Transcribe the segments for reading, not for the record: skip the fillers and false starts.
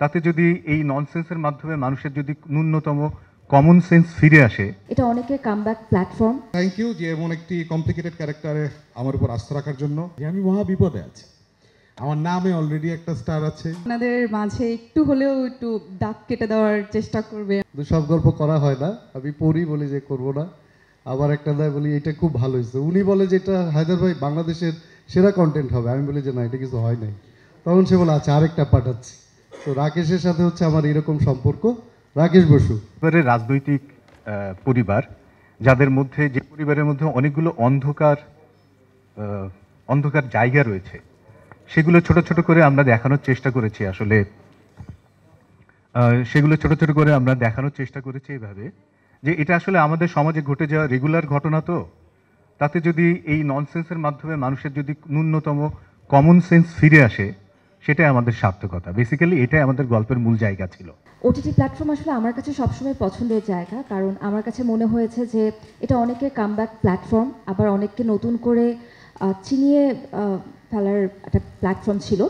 তাতে যদি এই ননসেন্সের মাধ্যমে মানুষের যদি ন্যূনতম কমন সেন্স ফিরে আসে, এটা অনেকের কামব্যাক প্ল্যাটফর্ম। থ্যাংক ইউ যে এমন একটি কমপ্লিকেটেড ক্যারেক্টারে আমার উপর আস্থা রাখার জন্য। যে আমি মহা বিপদে আছি, আমার নামে অলরেডি একটা স্টার আছে। আপনাদের মাঝে একটু হলেও একটু দাগ কেটে দেওয়ার চেষ্টা করবে। সব গল্প করা হয় না, আমি পড়ি বলি যে করব না, আবার একটা দেয় বলি এটা খুব ভালো হয়েছে, উনি বলে যে এটা হায়দার ভাই বাংলাদেশের সেরা কন্টেন্ট হবে, আমি বলি যে না এটা কিছু হয় নাই, তখন সে বলে আচ্ছা আরেকটা পাঠাচ্ছি। তো রাকেশের সাথে হচ্ছে আমার এরকম সম্পর্ক। রাকেশ বসু এবারে রাজনৈতিক পরিবার, যাদের মধ্যে যে পরিবারের মধ্যে অনেকগুলো অন্ধকার জায়গা রয়েছে, সেগুলো ছোট ছোট করে আমরা দেখানোর চেষ্টা করেছি। আসলে সেগুলো ছোট ছোট করে আমরা দেখানোর চেষ্টা করেছি এইভাবে যে এটা আসলে আমাদের সমাজে ঘটে যাওয়া রেগুলার ঘটনা। তো তাতে যদি এই ননসেন্সের মাধ্যমে মানুষের যদি ন্যূনতম কমন সেন্স ফিরে আসে, সেটাই আমাদের সার্থকতা। বেসিক্যালি এটাই আমাদের গল্পের মূল জায়গা ছিল। ওটিটি প্ল্যাটফর্ম আসলে আমার কাছে সবসময় পছন্দের জায়গা, কারণ আমার কাছে মনে হয়েছে যে এটা অনেকের কামব্যাক প্ল্যাটফর্ম, আবার অনেককে নতুন করে চিনিয়ে ফেলার একটা প্ল্যাটফর্ম ছিল।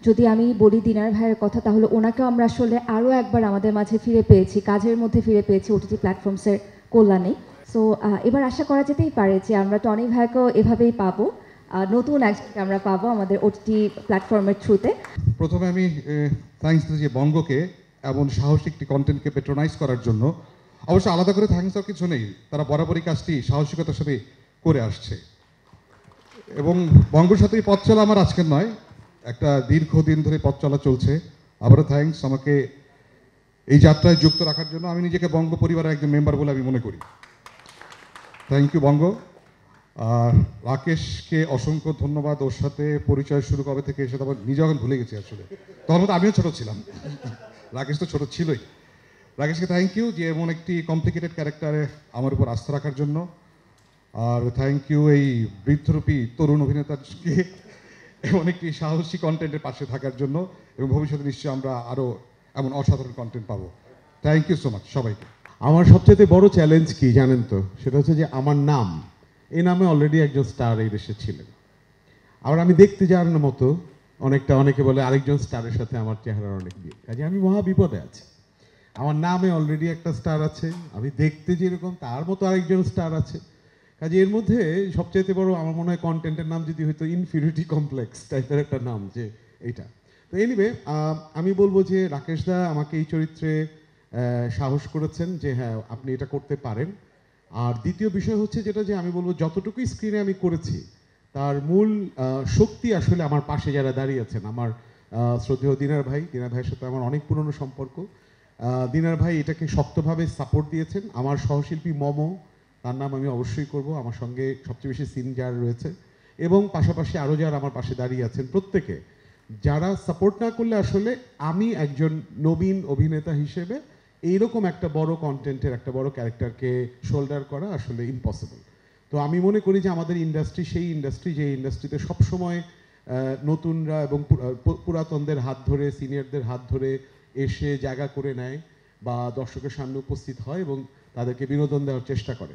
যদি আমি বলি দিনার ভাইয়ের কথা, তাহলে ওনাকেও আমরা আসলে আরও একবার আমাদের মাঝে ফিরে পেয়েছি, কাজের মধ্যে ফিরে পেয়েছি ওটিটি প্ল্যাটফর্মসের কল্যাণে। সো এবার আশা করা যেতেই পারে যে আমরা টনি ভাইকেও এভাবেই পাবো, নতুন একজনকে আমরা পাবো আমাদের ওটিটি প্ল্যাটফর্মের থ্রুতে। প্রথমে আমি থ্যাঙ্কস দিচ্ছি বঙ্গকে এমন সাহসী একটি কন্টেন্টকে পেট্রোনাইজ করার জন্য। অবশ্য আলাদা করে থ্যাঙ্কস দেওয়ার কিছু নেই, তারা বরাবরই কাজটি সাহসিকতার সাথে করে আসছে। এবং বঙ্গর সাথে পথ চলা আমার আজকের নয়, একটা দীর্ঘদিন ধরে পথ চলা চলছে। আবারও থ্যাঙ্কস আমাকে এই যাত্রায় যুক্ত রাখার জন্য। আমি নিজেকে বঙ্গ পরিবারের একজন মেম্বার বলে আমি মনে করি। থ্যাংক ইউ বঙ্গ। আর রাকেশকে অসংখ্য ধন্যবাদ। ওর সাথে পরিচয় শুরু কবে থেকে সেটা আবার নিজে এখন ভুলে গেছি আসলে, তখন তো আমিও ছোট ছিলাম, রাকেশ তো ছোট ছিলই। রাকেশকে থ্যাংক ইউ যে এমন একটি কমপ্লিকেটেড ক্যারেক্টারে আমার উপর আস্থা রাখার জন্য। আর থ্যাংক ইউ এই বৃদ্ধরূপী তরুণ অভিনেতাকে এমন একটি সাহসী কন্টেন্টের পাশে থাকার জন্য, এবং ভবিষ্যতে নিশ্চয়ই আমরা আরও এমন অসাধারণ কন্টেন্ট পাবো। থ্যাংক ইউ সো মাচ সবাইকে। আমার সবচেয়ে বড় চ্যালেঞ্জ কি জানেন তো, সেটা হচ্ছে যে আমার নাম, এই নামে অলরেডি একজন স্টার এই দেশে ছিলেন। আবার আমি দেখতে যাওয়ার মতো অনেকে বলে আরেকজন স্টারের সাথে আমার চেহারার অনেক বিয়ে, কাজে আমি মহা বিপদে আছি। আমার নামে অলরেডি একটা স্টার আছে, আমি দেখতে যেরকম তার মতো আরেকজন স্টার আছে, কাজে এর মধ্যে সবচেয়ে বড় আমার মনে হয় কন্টেন্টের নাম যদি হয়তো ইনফিরিটি কমপ্লেক্স টাইপের একটা নাম, যে এইটা। তো এনিওয়ে আমি বলবো যে রাকেশ দা আমাকে এই চরিত্রে সাহস করেছেন যে হ্যাঁ আপনি এটা করতে পারেন। আর দ্বিতীয় বিষয় হচ্ছে যেটা, যে আমি বলবো যতটুকুই স্ক্রিনে আমি করেছি তার মূল শক্তি আসলে আমার পাশে যারা দাঁড়িয়ে আছেন, আমার শ্রদ্ধেয় দিনার ভাইয়ের সাথে আমার অনেক পুরনো সম্পর্ক। দিনার ভাই এটাকে শক্তভাবে সাপোর্ট দিয়েছেন। আমার সহশিল্পী মমো, তার নাম আমি অবশ্যই করব, আমার সঙ্গে সবচেয়ে বেশি সিন যার রয়েছে, এবং পাশাপাশি আরও যারা আমার পাশে দাঁড়িয়ে আছেন প্রত্যেকে, যারা সাপোর্ট না করলে আসলে আমি একজন নবীন অভিনেতা হিসেবে এইরকম একটা বড় কন্টেন্টের একটা বড় ক্যারেক্টারকে শোল্ডার করা আসলে ইম্পসিবল। তো আমি মনে করি যে আমাদের ইন্ডাস্ট্রি সেই ইন্ডাস্ট্রি যে ইন্ডাস্ট্রিতে সবসময় নতুনরা এবং পুরাতনদের হাত ধরে, সিনিয়রদের হাত ধরে এসে জায়গা করে নেয় বা দর্শকের সামনে উপস্থিত হয় এবং তাদেরকে বিনোদন দেওয়ার চেষ্টা করে।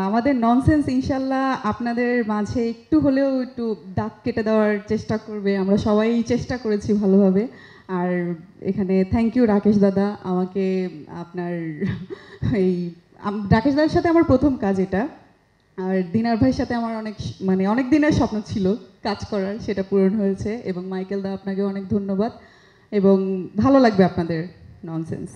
আমাদের ননসেন্স ইনশাল্লাহ আপনাদের মাঝে একটু হলেও একটু দাগ কেটে দেওয়ার চেষ্টা করবে, আমরা সবাই চেষ্টা করেছি ভালোভাবে। আর এখানে থ্যাংক ইউ রাকেশ দাদা, আমাকে আপনার এই রাকেশ দাদার সাথে আমার প্রথম কাজ এটা। আর দিনার ভাইয়ের সাথে আমার অনেক দিনের স্বপ্ন ছিল কাজ করার, সেটা পূরণ হয়েছে। এবং মাইকেল দা আপনাকে অনেক ধন্যবাদ, এবং ভালো লাগবে আপনাদের ননসেন্স।